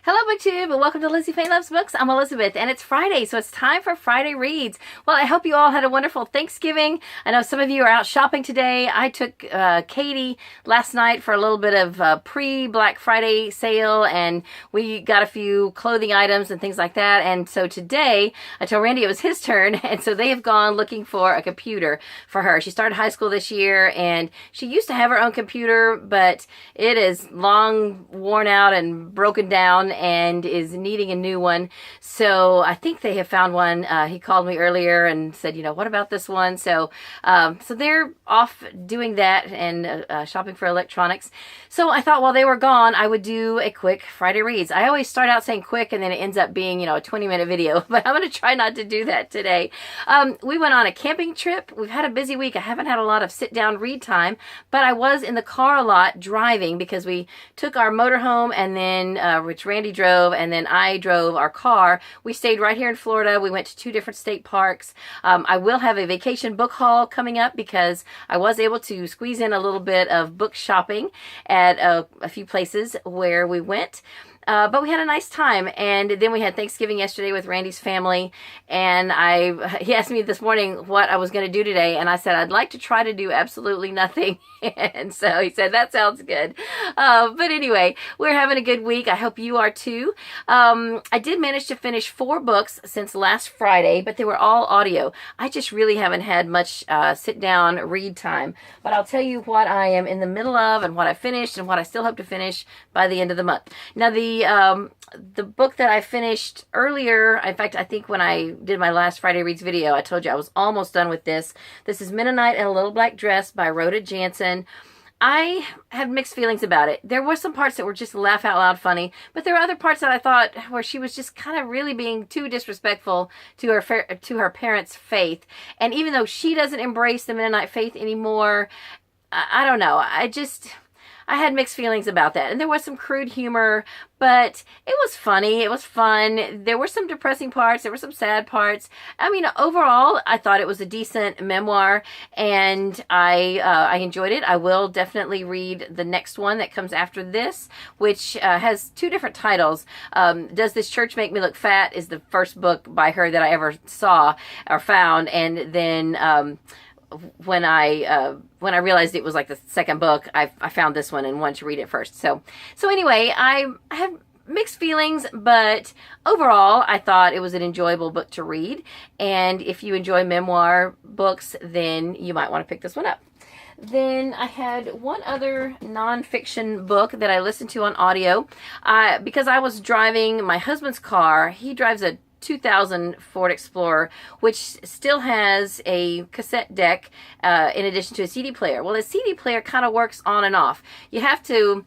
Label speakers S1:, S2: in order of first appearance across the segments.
S1: Hello BookTube and welcome to Lizzie Faye Loves Books. I'm Elizabeth and it's Friday, so it's time for Friday Reads. Well, I hope you all had a wonderful Thanksgiving. I know some of you are out shopping today. I took Katie last night for a little bit of pre-Black Friday sale, and we got a few clothing items and things like that. And so today, I told Randy it was his turn, and so they have gone looking for a computer for her. She started high school this year, and she used to have her own computer, but it is long worn out and broken down and is needing a new one. So I think they have found one. He called me earlier and said, what about this one? So so they're off doing that and shopping for electronics. So I thought while they were gone, I would do a quick Friday Reads. I always start out saying quick and then it ends up being, a 20-minute video, but I'm going to try not to do that today. We went on a camping trip. We've had a busy week. I haven't had a lot of sit-down read time, but I was in the car a lot driving because we took our motorhome and then, which Randy drove, and then I drove our car. We stayed right here in Florida. We went to 2 different state parks. I will have a vacation book haul coming up because I was able to squeeze in a little bit of book shopping at a few places where we went. But we had a nice time, and then we had Thanksgiving yesterday with Randy's family, and he asked me this morning what I was going to do today, and I said I'd like to try to do absolutely nothing, and so he said that sounds good. But anyway, we're having a good week. I hope you are too. I did manage to finish 4 books since last Friday, but they were all audio. I just really haven't had much sit-down read time, but I'll tell you what I am in the middle of and what I finished and what I still hope to finish by the end of the month. Now, the book that I finished earlier, in fact, I think when I did my last Friday Reads video, I told you I was almost done with this. This is Mennonite in a Little Black Dress by Rhoda Jansen. I had mixed feelings about it. There were some parts that were just laugh out loud funny, but there were other parts that I thought where she was just kind of really being too disrespectful to her parents' faith. And even though she doesn't embrace the Mennonite faith anymore, I don't know. I had mixed feelings about that. And there was some crude humor, but it was funny. It was fun. There were some depressing parts. There were some sad parts. I mean, overall, I thought it was a decent memoir, and I enjoyed it. I will definitely read the next one that comes after this, which has 2 different titles. Does This Church Make Me Look Fat is the first book by her that I ever saw or found, and then when I realized it was like the second book, I found this one and wanted to read it first. So anyway, I have mixed feelings, but overall, I thought it was an enjoyable book to read. And if you enjoy memoir books, then you might want to pick this one up. Then I had one other nonfiction book that I listened to on audio because I was driving my husband's car. He drives a 2000 Ford Explorer, which still has a cassette deck in addition to a CD player. Well, the CD player kind of works on and off. You have to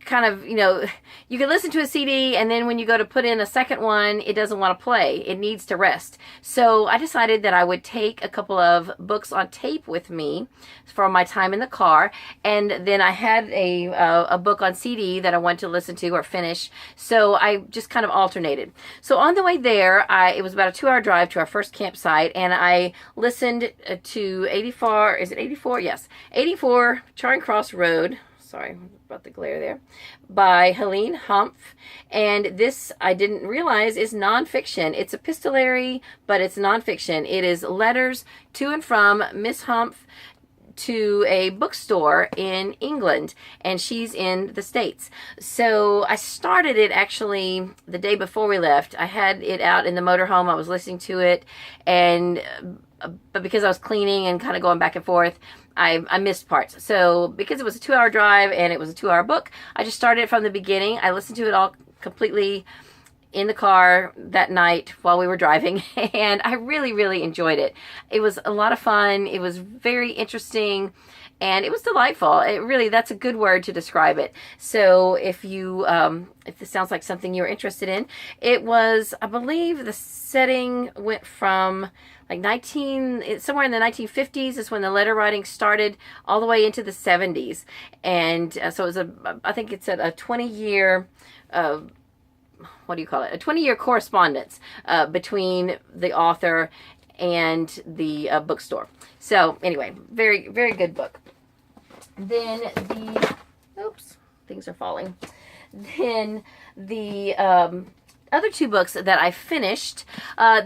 S1: kind of, you can listen to a CD, and then when you go to put in a second one, it doesn't want to play. It needs to rest. So I decided that I would take a couple of books on tape with me for my time in the car, and then I had a book on CD that I wanted to listen to or finish, so I just kind of alternated. So on the way there, it was about a 2-hour drive to our first campsite, and I listened to 84, is it 84? Yes, 84 Charing Cross Road. Sorry about the glare there, by Helene Humph. And this, I didn't realize, is nonfiction. It's epistolary, but it's nonfiction. It is letters to and from Miss Humph to a bookstore in England, and she's in the States. So I started it actually the day before we left. I had it out in the motorhome. I was listening to it, and but because I was cleaning and kind of going back and forth, I missed parts. So because it was a 2-hour drive and it was a 2-hour book, I just started it from the beginning. I listened to it all completely in the car that night while we were driving, and I really, really enjoyed it. It was a lot of fun. It was very interesting, and it was delightful. It really, that's a good word to describe it. So if you, if this sounds like something you're interested in, it was, I believe the setting went from like somewhere in the 1950s is when the letter writing started, all the way into the 70s. And so it was I think it's a 20-year, what do you call it? A 20-year correspondence between the author and the bookstore. So anyway, very, very good book. Then oops, things are falling. Then the other two books that I finished.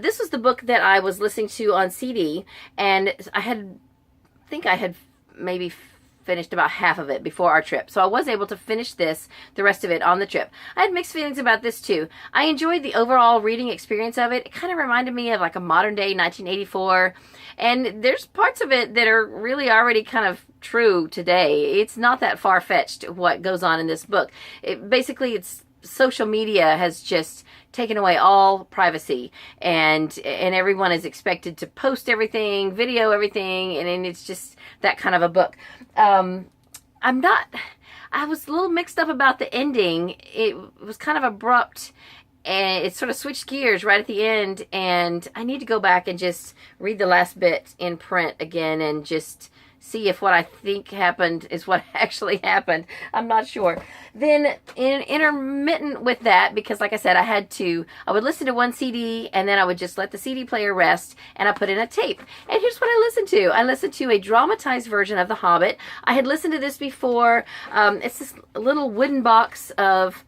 S1: This was the book that I was listening to on CD, and I think I had maybe finished about half of it before our trip. So I was able to finish the rest of it on the trip. I had mixed feelings about this too. I enjoyed the overall reading experience of it. It kind of reminded me of like a modern day 1984. And there's parts of it that are really already kind of true today. It's not that far-fetched what goes on in this book. Basically, social media has just taken away all privacy, and everyone is expected to post everything, video everything, and it's just that kind of a book. I was a little mixed up about the ending. It was kind of abrupt, and it sort of switched gears right at the end, and I need to go back and just read the last bit in print again and just see if what I think happened is what actually happened. I'm not sure. Then intermittent with that, because like I said, I would listen to one CD and then I would just let the CD player rest and I put in a tape. And here's what I listened to. I listened to a dramatized version of The Hobbit. I had listened to this before. It's this little wooden box of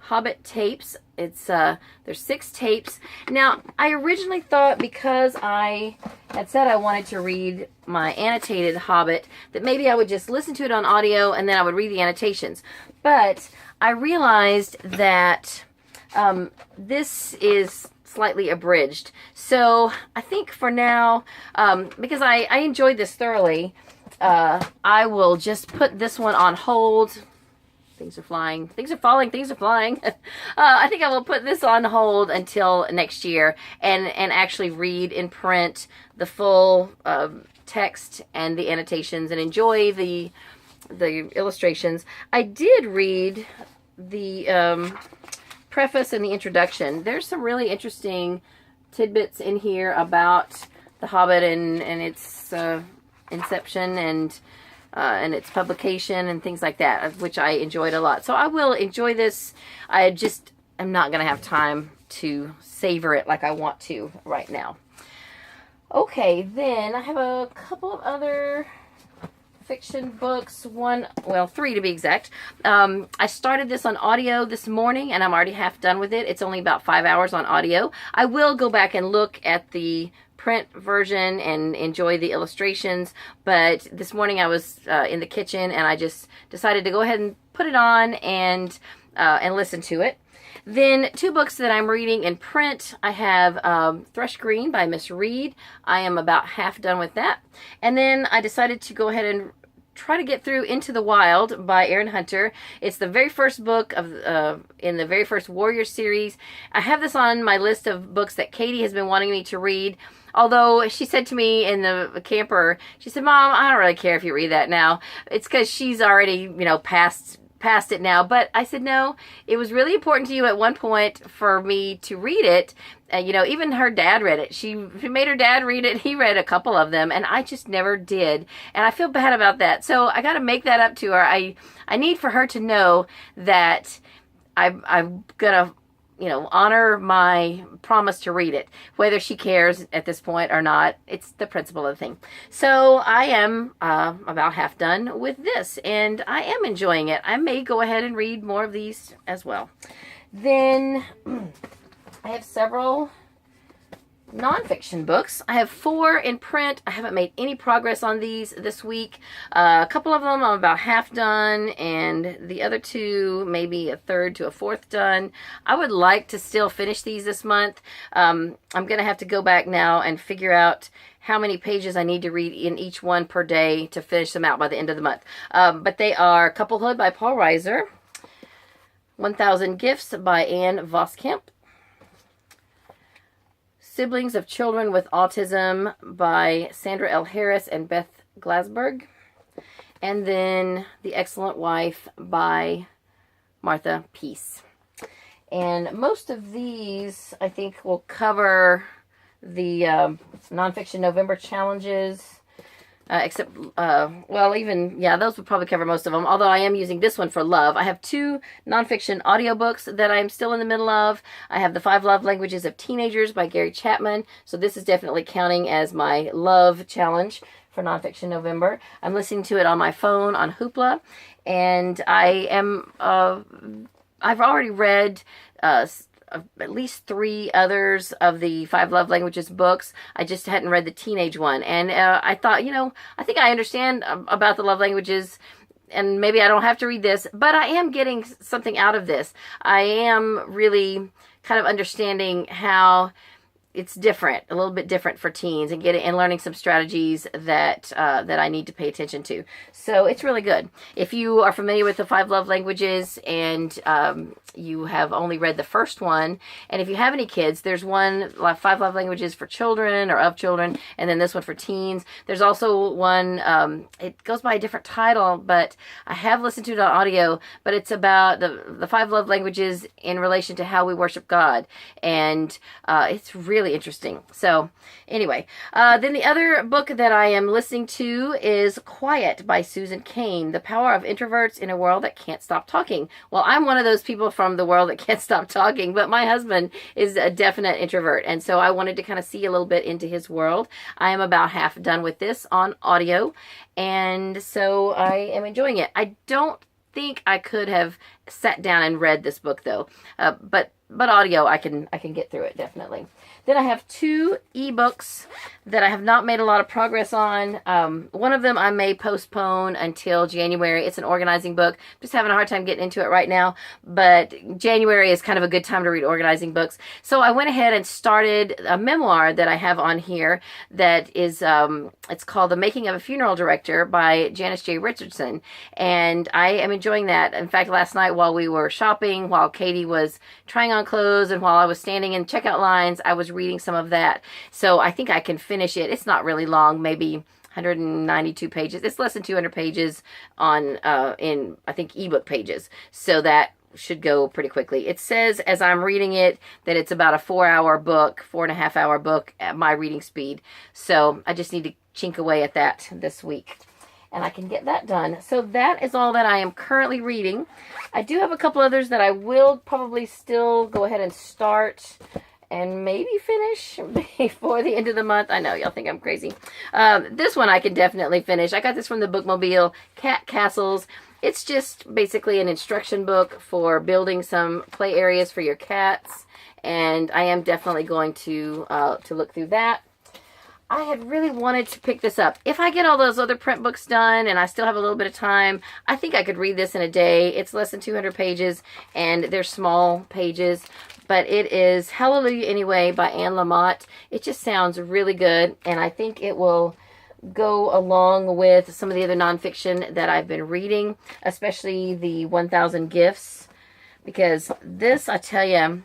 S1: Hobbit tapes. There's 6 tapes. Now, I originally thought, because I had said I wanted to read my annotated Hobbit, that maybe I would just listen to it on audio and then I would read the annotations. But I realized that this is slightly abridged. So I think for now, because I enjoyed this thoroughly, I will just put this one on hold. Things are flying. Things are falling. Things are flying. I think I will put this on hold until next year and actually read in print the full text and the annotations and enjoy the illustrations. I did read the preface and the introduction. There's some really interesting tidbits in here about The Hobbit and its inception and its publication and things like that, which I enjoyed a lot. So I will enjoy this. I just am not going to have time to savor it like I want to right now. Okay, then I have a couple of other fiction books. 3 to be exact. I started this on audio this morning and I'm already half done with it. It's only about 5 hours on audio. I will go back and look at the print version and enjoy the illustrations, but this morning I was in the kitchen and I just decided to go ahead and put it on and listen to it. Then 2 books that I'm reading in print. I have Thrush Green by Miss Reed. I am about half done with that. And then I decided to go ahead and try to get through Into the Wild by Erin Hunter. It's the very first book in the very first Warrior series. I have this on my list of books that Katie has been wanting me to read. Although she said to me in the camper, she said, "Mom, I don't really care if you read that now." It's because she's already, past it now. But I said, no, it was really important to you at one point for me to read it. Even her dad read it. She made her dad read it. He read a couple of them, and I just never did. And I feel bad about that. So I got to make that up to her. I need for her to know that I'm going to, honor my promise to read it, whether she cares at this point or not. It's the principle of the thing. So I am about half done with this, and I am enjoying it. I may go ahead and read more of these as well. Then I have several nonfiction books. I have 4 in print. I haven't made any progress on these this week. A couple of them I'm about half done, and the other 2 maybe a third to a fourth done. I would like to still finish these this month. I'm going to have to go back now and figure out how many pages I need to read in each one per day to finish them out by the end of the month. But they are Couplehood by Paul Reiser, 1,000 Gifts by Anne Voskamp, Siblings of Children with Autism by Sandra L. Harris and Beth Glasberg, and then The Excellent Wife by Martha Peace. And most of these, I think, will cover the nonfiction November challenges, except, those would probably cover most of them, although I am using this one for love. I have 2 nonfiction audiobooks that I'm still in the middle of. I have The 5 Love Languages of Teenagers by Gary Chapman, so this is definitely counting as my love challenge for nonfiction November. I'm listening to it on my phone on Hoopla, and I'm I've already read at least 3 others of the 5 Love Languages books. I just hadn't read the teenage one. And I thought, I think I understand about the love languages, and maybe I don't have to read this, but I am getting something out of this. I am really kind of understanding how it's different, a little bit different for teens, and learning some strategies that I need to pay attention to. So it's really good. If you are familiar with the 5 Love Languages and you have only read the first one, and if you have any kids, there's one, 5 Love Languages for children or of children, and then this one for teens. There's also one, it goes by a different title, but I have listened to it on audio, but it's about the 5 Love Languages in relation to how we worship God, and it's really interesting. So anyway, then the other book that I am listening to is Quiet by Susan Cain, The Power of Introverts in a World That Can't Stop Talking. Well, I'm one of those people from the world that can't stop talking, but my husband is a definite introvert, and so I wanted to kind of see a little bit into his world. I am about half done with this on audio, and so I am enjoying it. I don't think I could have sat down and read this book though, but audio I can get through it definitely. Then I have 2 ebooks that I have not made a lot of progress on. One of them I may postpone until January. It's an organizing book. Just having a hard time getting into it right now, but January is kind of a good time to read organizing books. So I went ahead and started a memoir that I have on here that is, it's called The Making of a Funeral Director by Janice J. Richardson, and I am enjoying that. In fact, last night while we were shopping, while Katie was trying on clothes, and while I was standing in checkout lines, I was reading some of that. So I think I can finish it. It's not really long, maybe 192 pages. It's less than 200 pages on in I think ebook pages. So that should go pretty quickly. It says as I'm reading it that it's about a 4-hour book, 4.5-hour book at my reading speed. So I just need to chink away at that this week, and I can get that done. So that is all that I am currently reading. I do have a couple others that I will probably still go ahead and start and maybe finish before the end of the month. I know, y'all think I'm crazy. This one I can definitely finish. I got this from the Bookmobile, Cat Castles. It's just basically an instruction book for building some play areas for your cats, and I am definitely going to look through that. I had really wanted to pick this up. If I get all those other print books done and I still have a little bit of time, I think I could read this in a day. It's less than 200 pages, and they're small pages, but it is Hallelujah Anyway by Anne Lamott. It just sounds really good, and I think it will go along with some of the other nonfiction that I've been reading, especially the 1,000 Gifts, because this, I tell you,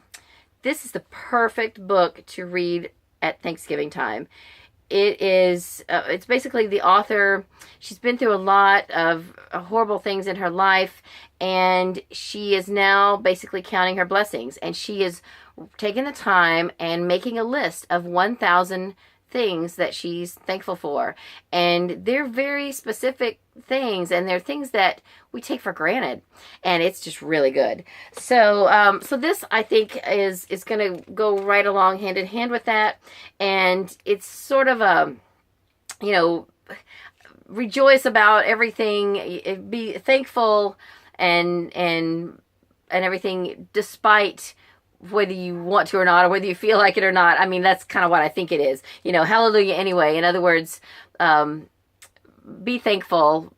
S1: this is the perfect book to read at Thanksgiving time. It is, it's basically the author, she's been through a lot of horrible things in her life, and she is now basically counting her blessings, and she is taking the time and making a list of 1,000 things that she's thankful for, and they're very specific things, and they're things that we take for granted, and it's just really good. So so this I think is going to go right along hand in hand with that, and it's sort of a, rejoice about everything, be thankful and everything, despite whether you want to or not, or whether you feel like it or not. I mean, that's kind of what I think it is. Hallelujah anyway. In other words, be thankful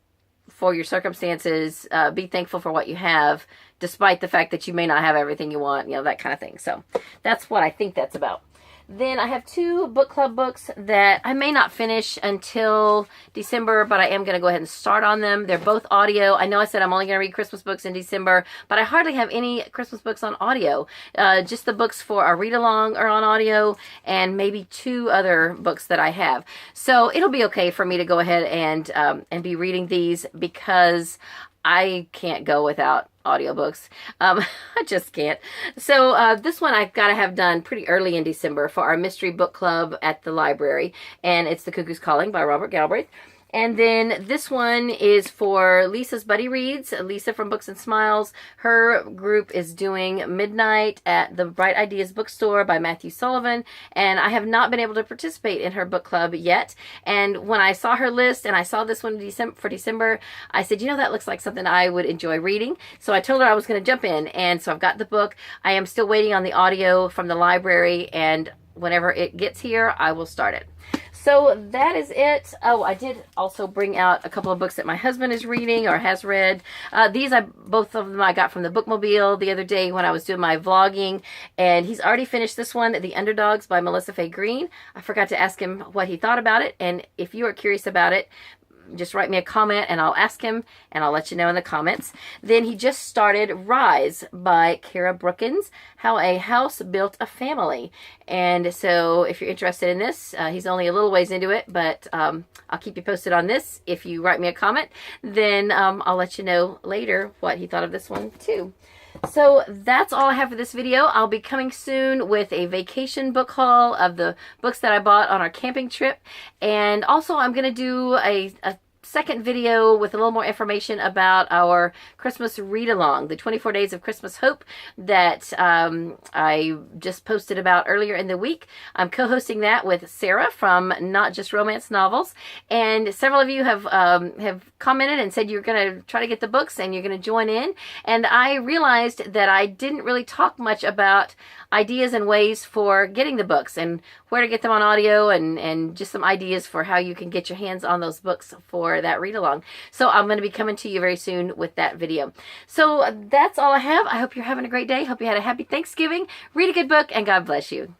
S1: for your circumstances. Be thankful for what you have, despite the fact that you may not have everything you want, that kind of thing. So that's what I think that's about. Then I have 2 book club books that I may not finish until December, but I am going to go ahead and start on them. They're both audio. I know I said I'm only going to read Christmas books in December, but I hardly have any Christmas books on audio. Just the books for a read-along are on audio, and maybe 2 other books that I have. So it'll be okay for me to go ahead and be reading these, because I can't go without audiobooks. I just can't. So this one I've got to have done pretty early in December for our mystery book club at the library, and it's The Cuckoo's Calling by Robert Galbraith. And then this one is for Lisa's Buddy Reads. Lisa from Books and Smiles. Her group is doing Midnight at the Bright Ideas Bookstore by Matthew Sullivan. And I have not been able to participate in her book club yet. And when I saw her list and I saw this one for December, I said, you know, that looks like something I would enjoy reading. So I told her I was going to jump in. And so I've got the book. I am still waiting on the audio from the library. And whenever it gets here, I will start it. So that is it. Oh, I did also bring out a couple of books that my husband is reading or has read. Both of them I got from the Bookmobile the other day when I was doing my vlogging. And he's already finished this one, The Underdogs by Melissa Fay Green. I forgot to ask him what he thought about it. And if you are curious about it, just write me a comment and I'll ask him and I'll let you know in the comments. Then he just started Rise by Kara Brookins, How a House Built a Family. And so if you're interested in this, he's only a little ways into it, but I'll keep you posted on this. If you write me a comment, then I'll let you know later what he thought of this one too. So that's all I have for this video. I'll be coming soon with a vacation book haul of the books that I bought on our camping trip. And also I'm going to do a second video with a little more information about our Christmas read-along, the 24 Days of Christmas Hope that I just posted about earlier in the week. I'm co-hosting that with Sarah from Not Just Romance Novels, and several of you have commented and said you're going to try to get the books and you're going to join in. And I realized that I didn't really talk much about ideas and ways for getting the books and where to get them on audio and just some ideas for how you can get your hands on those books for that read along. So I'm going to be coming to you very soon with that video. So that's all I have. I hope you're having a great day. Hope you had a happy Thanksgiving. Read a good book and God bless you.